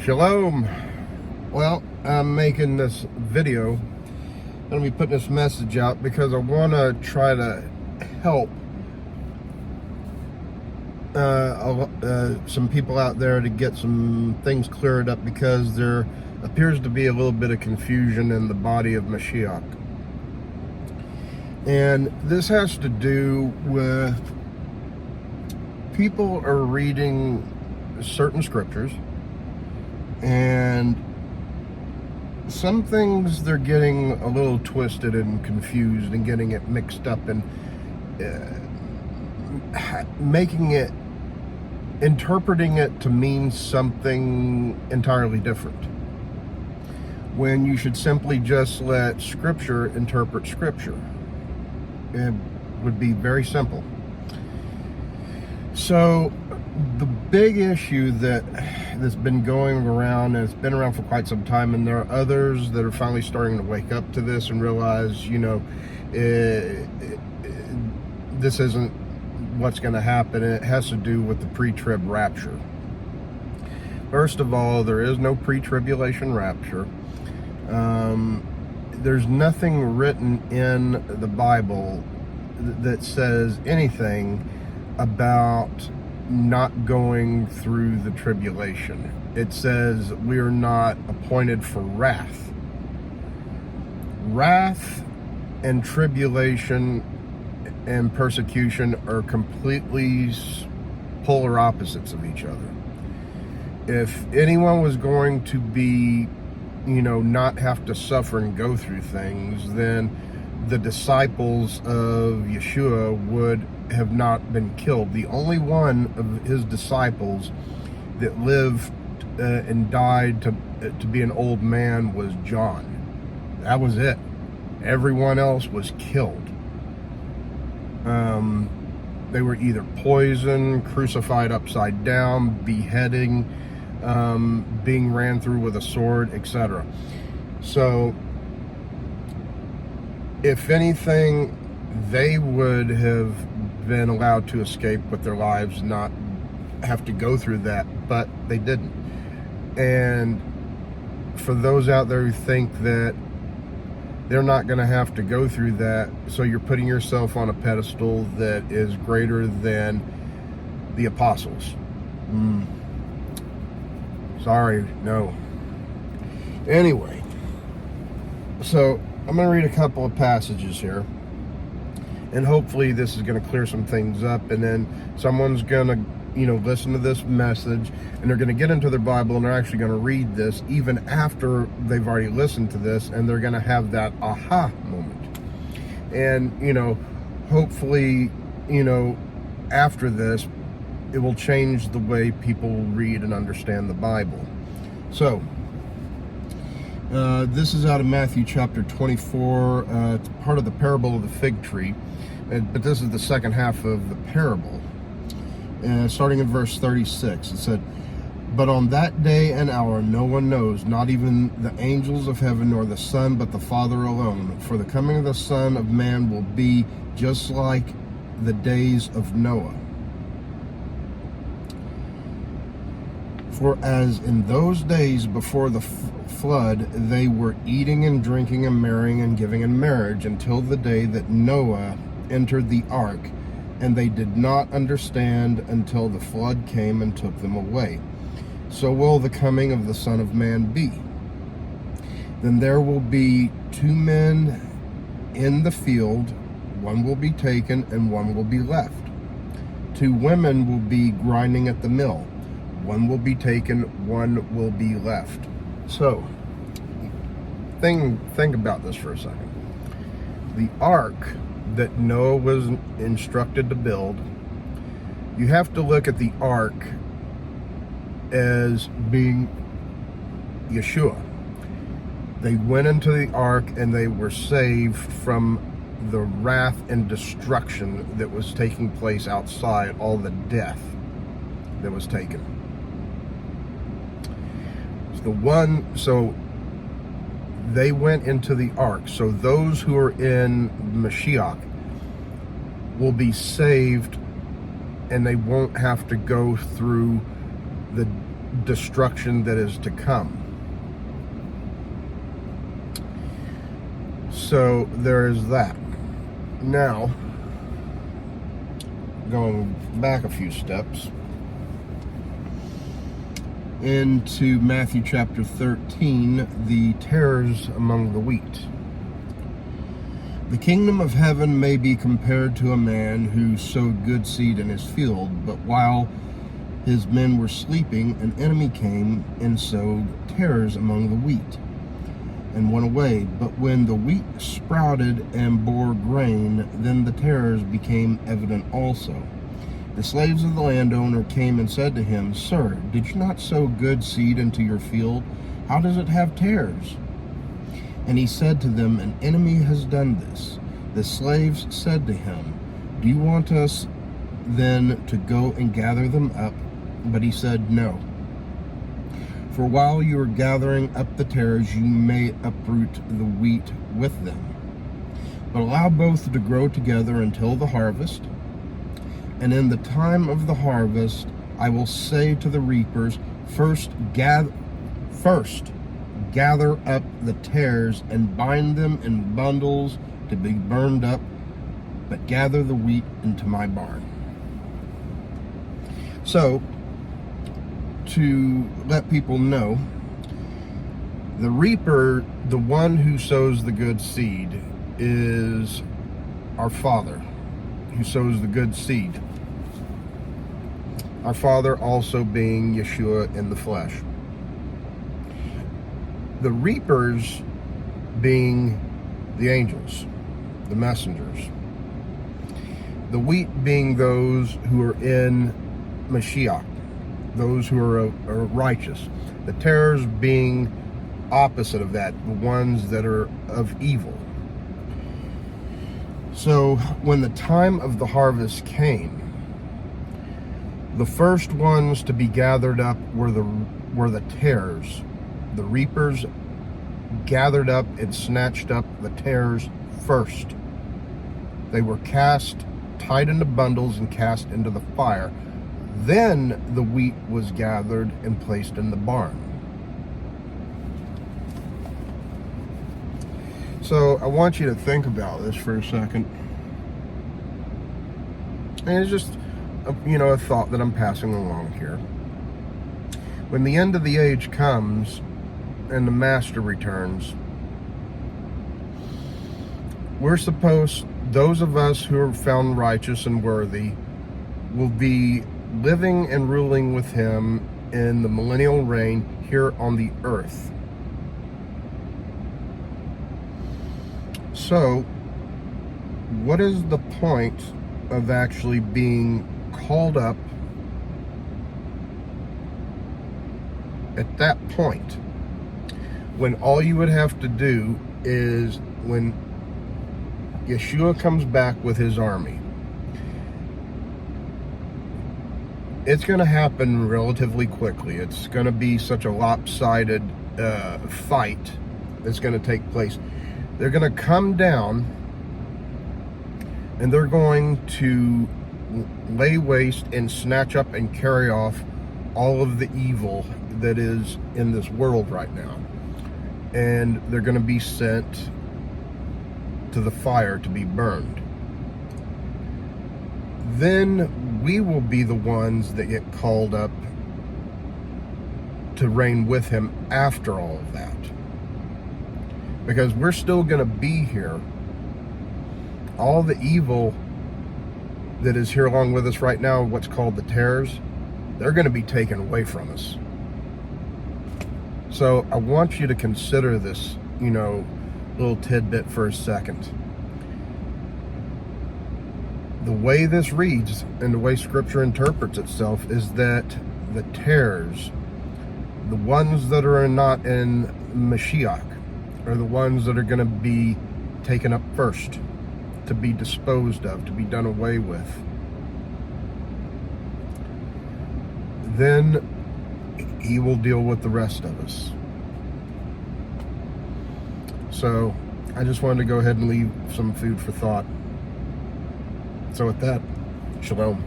Shalom. Well, I'm making this video. I'm going to be putting this message out because I want to try to help some people out there to get some things cleared up, because there appears to be a little bit of confusion in the body of Mashiach. And this has to do with people are reading certain scriptures, and some things they're getting a little twisted and confused and getting it mixed up and interpreting it to mean something entirely different, when you should simply just let Scripture interpret Scripture. It would be very simple. So the big issue that's been going around, and it's been around for quite some time, and there are others that are finally starting to wake up to this and realize, this isn't what's going to happen. It has to do with the pre-trib rapture. First of all, there is no pre-tribulation rapture. There's nothing written in the Bible that says anything about not going through the tribulation. It says we are not appointed for wrath. Wrath and tribulation and persecution are completely polar opposites of each other. If anyone was going to be, not have to suffer and go through things, then the disciples of Yeshua would have not been killed. The only one of his disciples that lived and died to be an old man was John. That was it. Everyone else was killed. They were either poisoned, crucified upside down, beheading, being ran through with a sword, etc. So, if anything, they would have been allowed to escape with their lives, not have to go through that, but they didn't. And for those out there who think that they're not going to have to go through that, so you're putting yourself on a pedestal that is greater than the apostles. Sorry, no. Anyway, so I'm going to read a couple of passages here, and hopefully this is going to clear some things up, and then someone's going to, listen to this message, and they're going to get into their Bible, and they're actually going to read this even after they've already listened to this, and they're going to have that aha moment. And, hopefully, after this, it will change the way people read and understand the Bible. So, this is out of Matthew chapter 24. It's part of the parable of the fig tree, but this is the second half of the parable. Starting in verse 36, it said, "But on that day and hour no one knows, not even the angels of heaven nor the Son, but the Father alone. For the coming of the Son of Man will be just like the days of Noah. For as in those days before the flood, they were eating and drinking and marrying and giving in marriage until the day that Noah entered the ark, and they did not understand until the flood came and took them away. So will the coming of the Son of Man be. Then there will be two men in the field, one will be taken and one will be left. Two women will be grinding at the mill, one will be taken, one will be left." So, think about this for a second. The ark that Noah was instructed to build, you have to look at the ark as being Yeshua. They went into the ark and they were saved from the wrath and destruction that was taking place outside, all the death that was taken. So they went into the ark. So those who are in Mashiach will be saved, and they won't have to go through destruction that is to come. So there is that. Now, going back a few steps into Matthew chapter 13, the tares among the wheat. The kingdom of heaven may be compared to a man who sowed good seed in his field, but while his men were sleeping, an enemy came and sowed tares among the wheat and went away. But when the wheat sprouted and bore grain, then the tares became evident also. The slaves of the landowner came and said to him, "Sir, did you not sow good seed into your field? How does it have tares?" And he said to them, "An enemy has done this." The slaves said to him, "Do you want us then to go and gather them up?" But he said, "No. For while you are gathering up the tares, you may uproot the wheat with them. But allow both to grow together until the harvest. And in the time of the harvest, I will say to the reapers, First gather up the tares and bind them in bundles to be burned up, but gather the wheat into my barn." So, to let people know, the reaper, the one who sows the good seed, is our Father who sows the good seed. Our Father also being Yeshua in the flesh. The reapers being the angels, the messengers. The wheat being those who are in Mashiach, those who are righteous. The tares being opposite of that, the ones that are of evil. So when the time of the harvest came, the first ones to be gathered up were the tares. The reapers gathered up and snatched up the tares first. They were tied into bundles and cast into the fire. Then the wheat was gathered and placed in the barn. So I want you to think about this for a second. And it's just, a thought that I'm passing along here. When the end of the age comes and the master returns, we're supposed, those of us who are found righteous and worthy, will be living and ruling with him in the millennial reign here on the earth. So, what is the point of actually being called up at that point, when all you would have to do is, when Yeshua comes back with his army, it's going to happen relatively quickly. It's going to be such a lopsided fight that's going to take place. They're going to come down and they're going to lay waste and snatch up and carry off all of the evil that is in this world right now. And they're going to be sent to the fire to be burned. Then we will be the ones that get called up to reign with him after all of that. Because we're still going to be here. All the evil that is here along with us right now, what's called the tares, they're going to be taken away from us. So I want you to consider this, little tidbit for a second. The way this reads and the way Scripture interprets itself is that the tares, the ones that are not in Mashiach, are the ones that are going to be taken up first, to be disposed of, to be done away with. Then he will deal with the rest of us. So I just wanted to go ahead and leave some food for thought. So with that, shalom.